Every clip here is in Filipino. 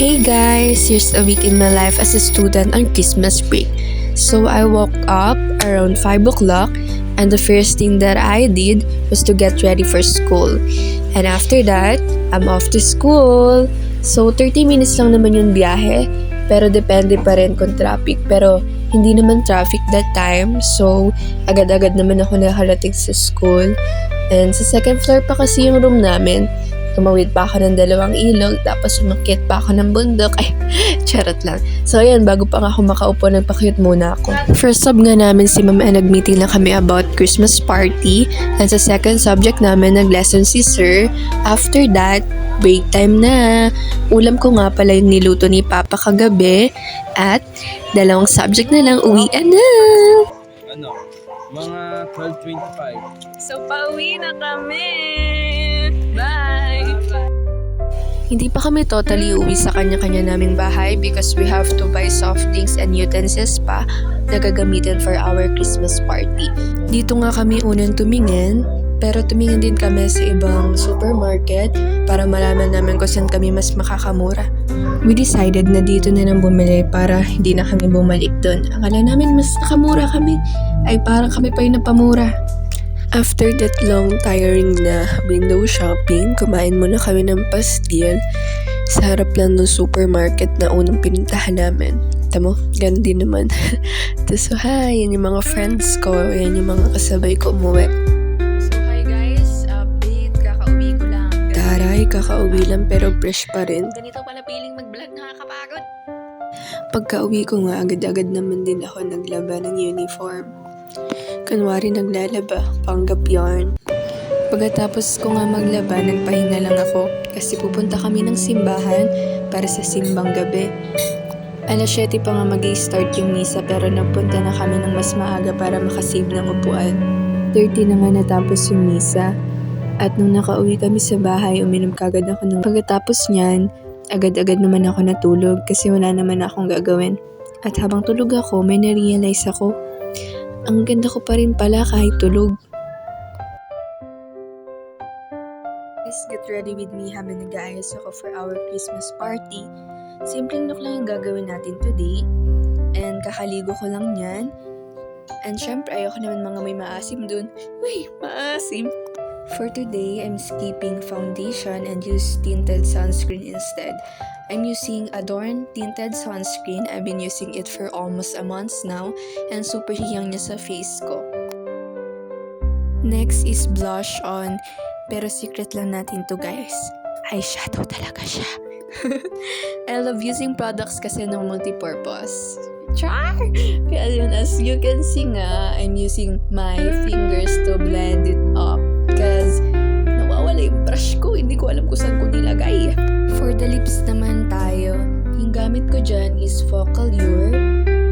Hey guys, here's a week in my life as a student on Christmas break. So I woke up around 5 o'clock and the first thing that I did was to get ready for school. And after that, I'm off to school. So 30 minutes lang naman yung biyahe, pero depende pa rin kung traffic. Pero hindi naman traffic that time, so agad-agad naman ako nakarating sa school. And sa second floor pa kasi yung room namin. Tumawid pa ako ng 2 ilog, tapos umakyat pa ako ng bundok. Ay, charot lang. So, ayan, bago pa nga ako makaupo, nagpa-cute muna ako. First sub nga namin si Ma'am ay nag-meeting lang kami about Christmas party. And sa second subject namin, nag-lesson si Sir. After that, break time na. Ulam ko nga pala yung niluto ni Papa kagabi. At 2 subject na lang, uwian na. Mga 12:25. So, pauwi na kami. Bye! Hindi pa kami totally uwi sa kanya-kanya naming bahay because we have to buy soft drinks and utensils pa na gagamitin for our Christmas party. Dito nga kami unang tumingin, pero tumingin din kami sa ibang supermarket para malaman namin kung saan kami mas makakamura. We decided na dito na lang bumili para hindi na kami bumalik doon. Akala namin mas nakamura kami, ay parang kami pa yung napamura. After that long, tiring na window shopping, kumain muna kami ng pastil sa harap lang ng supermarket na unang pinuntahan namin. Tamo, ganun din naman. Tapos, hi, yan yung mga friends ko, yan yung mga kasabay ko umuwi. So, hi guys, update, kakauwi ko lang. Taray, kakauwi lang pero fresh pa rin. Ganito pala feeling mag-vlog, nakakapagod. Pagka-uwi ko nga, agad-agad naman din ako naglaba ng uniform. Kunwari naglalaba, panggap yarn. Pagkatapos ko nga maglaba, nagpahinga lang ako kasi pupunta kami ng simbahan para sa simbang gabi. Alas 7 pa nga mag-i-start yung misa pero nagpunta na kami ng mas maaga para makasave ng upuan. 30 na nga natapos yung misa at nung nakauwi kami sa bahay, uminom kagad ako ng pagkatapos niyan, agad-agad naman ako natulog kasi wala naman akong gagawin. At habang tulog ako, may na-realize ako, ang ganda ko pa rin pala kahit tulog. Guys, get ready with me habang nag-aayos ako for our Christmas party. Simpleng look lang yung gagawin natin today. And kakaligo ko lang yan. And syempre, ayoko naman mga may maasim dun. Uy, maasim! For today, I'm skipping foundation and use tinted sunscreen instead. I'm using Adorn Tinted Sunscreen. I've been using it for almost a month now and super hiyang niya sa face ko. Next is blush on, pero secret lang natin to guys. Eyeshadow talaga siya. I love using products kasi ng multi-purpose. Char! Kaya yun, as you can see nga, I'm using my fingers to blend it up. Because nawawala yung brush ko, hindi ko alam kung saan ko nilagay. For the lips naman tayo, yung gamit ko dyan is Focal Lure.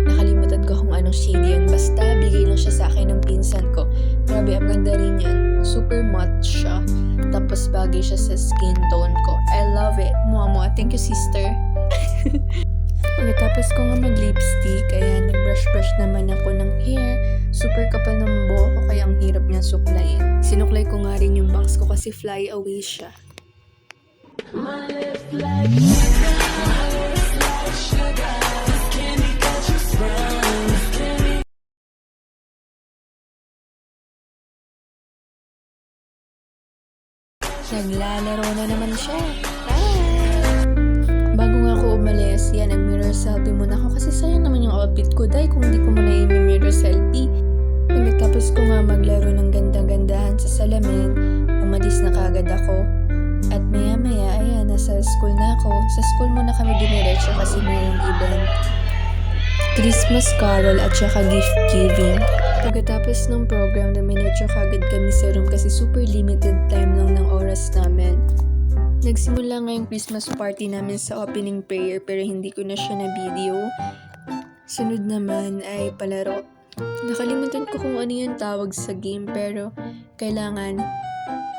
Nakalimutan ko kung anong shade yun. Basta bigay lang siya sa akin ng pinsan ko. Grabe, ang ganda rin yan. Super matte siya. Tapos bagay siya sa skin tone ko. I love it. Mua, thank you sister. Pagkatapos ko nga mag-lipstick, kaya nag-brush-brush naman ako ng hair. Super kapal ng buhok ko, kaya ang hirap niya suklayin. Sinuklay ko nga rin yung bangs ko kasi fly away siya. Naglalaro na naman siya. Bago nga ako umalis, yan, nag-mirror selfie muna ako kasi sayang naman yung outfit ko. Dahil kung hindi ko muna i-mirror selfie. Pagkatapos ko nga maglaro ng ganda-gandahan sa salamin, umalis na kagad ako. At maya-maya, ayan, nasa school na ako. Sa school muna kami diniretso kasi mayroong event. Christmas carol at saka gift giving. Pagkatapos ng program, dumiretso kagad kami sa room kasi super limited time lang ng oras namin. Nagsimula nga yung Christmas party namin sa opening prayer pero hindi ko na siya na-video. Sunod naman ay palaro. Nakalimutan ko kung ano yung tawag sa game pero kailangan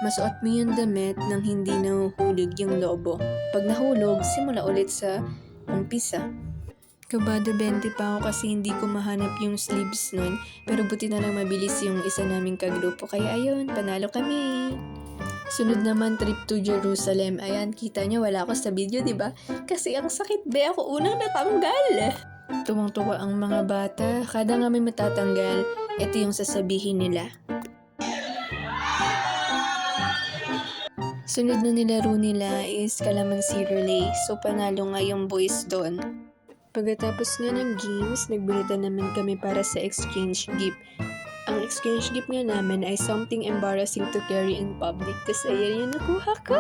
masuot mo yung damit nang hindi nahuhulog yung lobo. Pag nahulog, simula ulit sa umpisa. Kabado 20 pa ako kasi hindi ko mahanap yung sleeves nun pero buti na lang mabilis yung isa naming kagrupo kaya ayun, panalo kami. Sunod naman, trip to Jerusalem. Ayan, kita niyo wala ako sa video, di ba? Kasi ang sakit, be, ako unang natanggal. Tuwang-tuwa ang mga bata. Kada nga may matatanggal, ito yung sasabihin nila. Sunod na nilaro nila is Calamansi Relay. So, panalo nga yung boys doon. Pagkatapos nga ng games, nagbulitan naman kami para sa exchange gift. Ang exchange gift nga namin ay something embarrassing to carry in public. Tapos ayan yung nakuha ko.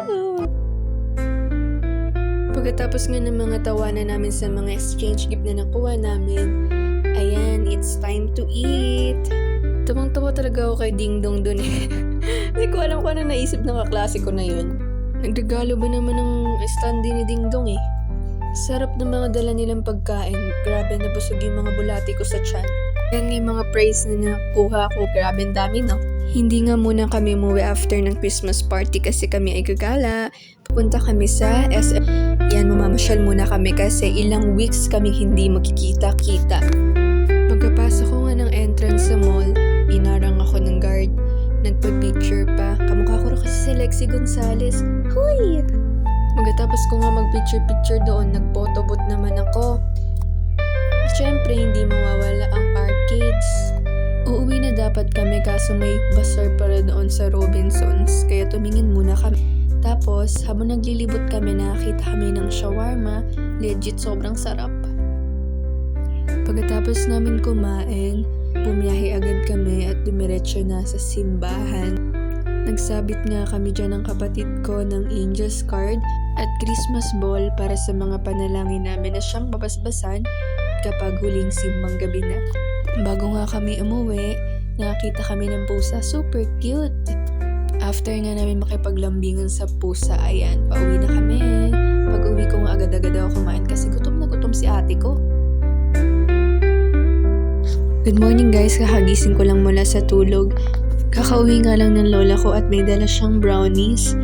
Pagkatapos nga ng mga tawanan namin sa mga exchange gift na nakuha namin, ayan, it's time to eat. Tawang-tawa talaga ako kay Ding Dong dun eh. Hindi ko alam kung ano naisip ng kaklase ko na yun. Nagregalo ba naman ng standee ni Ding Dong eh. Sarap ng mga dala nilang pagkain. Grabe, nabusog yung mga bulati ko sa tiyan. Yan yung mga praise na nakuha ko. Grabe, ang dami, no? Hindi nga muna kami umuwi after ng Christmas party kasi kami ay gagala. Pupunta kami sa SM. Yan, mamamasyal muna kami kasi ilang weeks kami hindi makikita-kita. Pagkapasok ko nga ng entrance sa mall, inarang ako ng guard. Nagpa-picture pa. Kamukha ko rin kasi si Lexi Gonzalez. Huy! Pagkatapos ko nga mag-picture-picture doon, nag-photobooth naman ako. Siyempre, hindi mawawala ang arcades. Uuwi na dapat kami kaso may bazaar para doon sa Robinsons, kaya tumingin muna kami. Tapos, habang naglilibot kami, nakakita kami ng shawarma. Legit, sobrang sarap. Pagkatapos namin kumain, bumiyahe agad kami at dumiretso na sa simbahan. Nagsabit nga kami dyan ng kapatid ko ng Angel's Card at Christmas Ball para sa mga panalangin namin na siyang babasbasan kapag huling simbang gabi na. Bago nga kami umuwi, nakakita kami ng pusa. Super cute! After nga namin makipaglambingan sa pusa, ayan, pauwi na kami. Pag uwi ko nga agad-agad ako kumain kasi gutom na gutom si ate ko. Good morning guys, kakagising ko lang mula sa tulog. Kakauwi nga lang ng lola ko at may dala siyang brownies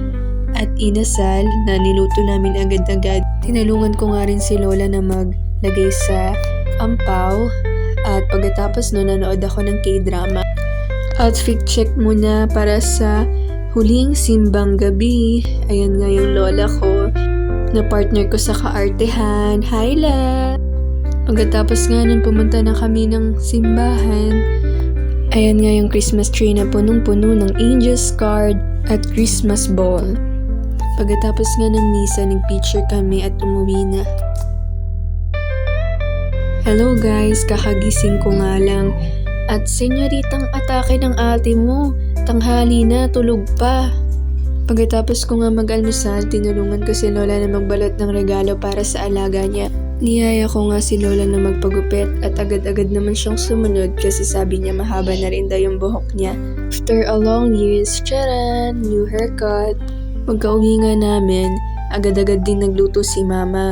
at inasal na niluto namin agad-agad. Tinulungan ko nga rin si lola na maglagay sa ampaw at pagkatapos no, nanood ako ng K-drama. Outfit check muna para sa huling simbang gabi. Ayan nga yung lola ko na partner ko sa kaartehan. Hi la! Pagkatapos nga nun, pumunta na kami ng simbahan. Ayan nga yung Christmas tree na punong-puno ng Angel's Card at Christmas Ball. Pagkatapos nga ng misa, nag-picture kami at umuwi na. Hello guys, kakagising ko nga lang. At senyoritang atake ng ate mo. Tanghali na, tulog pa. Pagkatapos ko nga mag-almusal, tinulungan ko si Lola na magbalot ng regalo para sa alaga niya. Niyaya ko nga si Lola na magpagupit at agad-agad naman siyang sumunod kasi sabi niya mahaba na rin daw yung buhok niya. After a long years, charan! New haircut! Pagka-uwi nga namin, agad-agad din nagluto si Mama.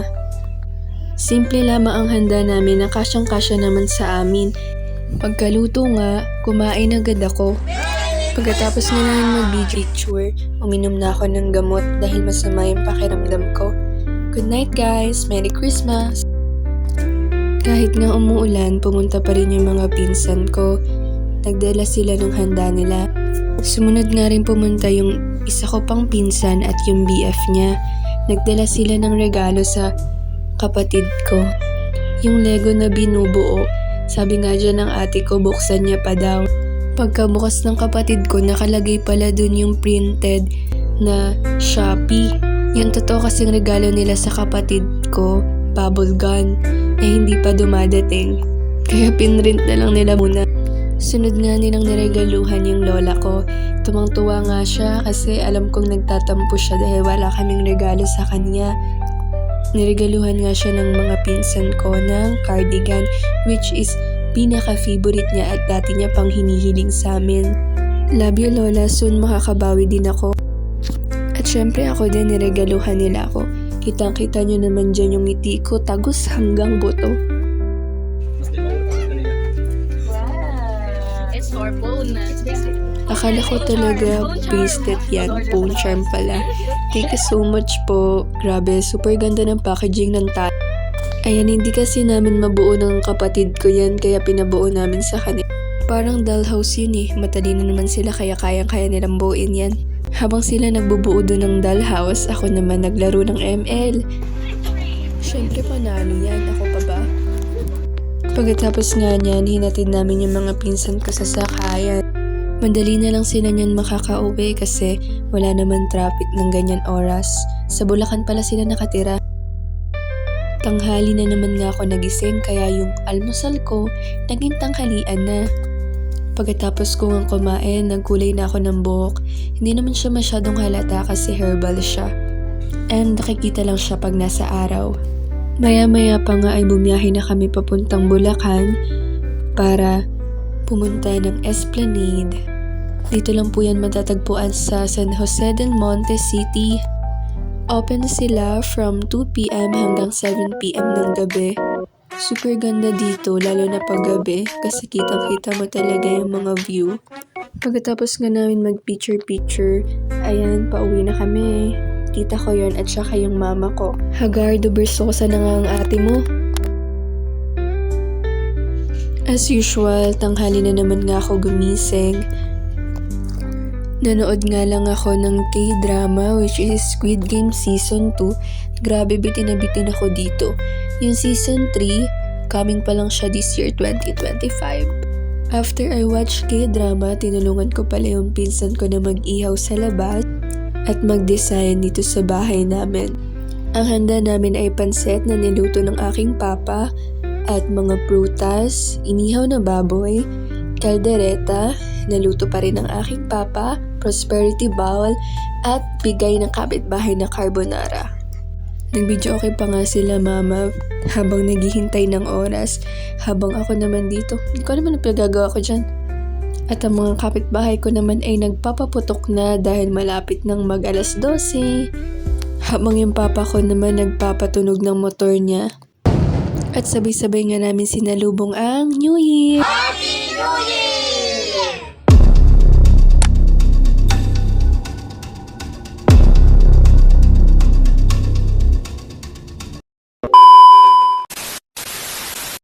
Simple lamang ang handa namin na kasyang-kasya naman sa amin. Pagkaluto nga, kumain agad ako. Pagkatapos nga namin mag-picture, uminom na ako ng gamot dahil masama yung pakiramdam ko. Good night guys! Merry Christmas! Kahit nga umuulan, pumunta pa rin yung mga pinsan ko. Nagdala sila ng handa nila. Sumunod nga rin pumunta yung isa ko pang pinsan at yung BF niya. Nagdala sila ng regalo sa kapatid ko. Yung Lego na binubuo, sabi nga dyan ng ate ko, buksan niya pa daw. Pagkabukas ng kapatid ko, nakalagay pala dun yung printed na Shopee. Yung totoo kasing regalo nila sa kapatid ko, bubble gun, na hindi pa dumadating. Kaya pinrint na lang nila muna. Sunod nga nilang niregaluhan yung lola ko. Tumang-tuwa nga siya kasi alam kong nagtatampo siya dahil wala kaming regalo sa kanya. Niregaluhan nga siya ng mga pinsan ko ng cardigan, which is pinaka-favorite niya at dati niya pang hinihiling sa amin. Love you lola, soon makakabawi din ako. At syempre ako din, niregaluhan nila ako. Kitang-kita nyo naman dyan yung ngiti ko, tagos hanggang buto. Wow! It's for phone. Akala ko talaga bracelet yan, phone charm pala. Thank you so much po. Grabe, super ganda ng packaging ng Ayan, hindi kasi namin mabuo ng kapatid ko yan, kaya pinabuo namin sa kanila. Parang dollhouse yun eh, matalino naman sila kaya kayang-kaya nilang buuin yan. Habang sila nagbubuo doon ng dollhouse, ako naman naglaro ng ML. Siyempre panalo yan, ako pa ba? Pagkatapos nga niyan, hinatid namin yung mga pinsan ko sa sakayan. Madali na lang sila niyan makakauwi kasi wala naman traffic ng ganyan oras. Sa Bulacan pala sila nakatira. Tanghali na naman nga ako nagising kaya yung almusal ko naging tanghalian na. Pagkatapos ko nga kumain, nagkulay na ako ng buhok. Hindi naman siya masyadong halata kasi herbal siya. And nakikita lang siya pag nasa araw. Maya-maya pa nga ay bumiyahe na kami papuntang Bulacan para pumunta ng Esplanade. Dito lang po yan matatagpuan sa San Jose del Monte City. Open sila from 2 p.m. hanggang 7 p.m. ng gabi. Super ganda dito, lalo na pag gabi, kasi kitang-kita mo talaga yung mga view. Pagkatapos nga namin mag-picture-picture, ayan, pauwi na kami. Tita ko yon at saka yung mama ko. Hagar, dubersosa na nga ang ate mo. As usual, tanghali na naman nga ako gumising. Nanood nga lang ako ng K-drama which is Squid Game Season 2. Grabe, bitin na bitin ako dito. Yung Season 3, coming pa lang siya this year 2025. After I watch K-drama, tinulungan ko pala yung pinsan ko na mag-ihaw sa labas at mag-design dito sa bahay namin. Ang handa namin ay pansit na niluto ng aking papa at mga prutas, inihaw na baboy, kaldereta, naluto pa rin ng aking papa, prosperity bowl, at bigay ng kapitbahay na carbonara. Nag-video okay pa nga sila mama habang naghihintay ng oras, habang ako naman dito. Hindi ko naman ang pinagagawa ko dyan. At ang mga kapitbahay ko naman ay nagpapaputok na dahil malapit ng mag 12:00. Habang yung papa ko naman nagpapatunog ng motor niya. At sabay-sabay nga namin sinalubong ang New Year! Happy New Year!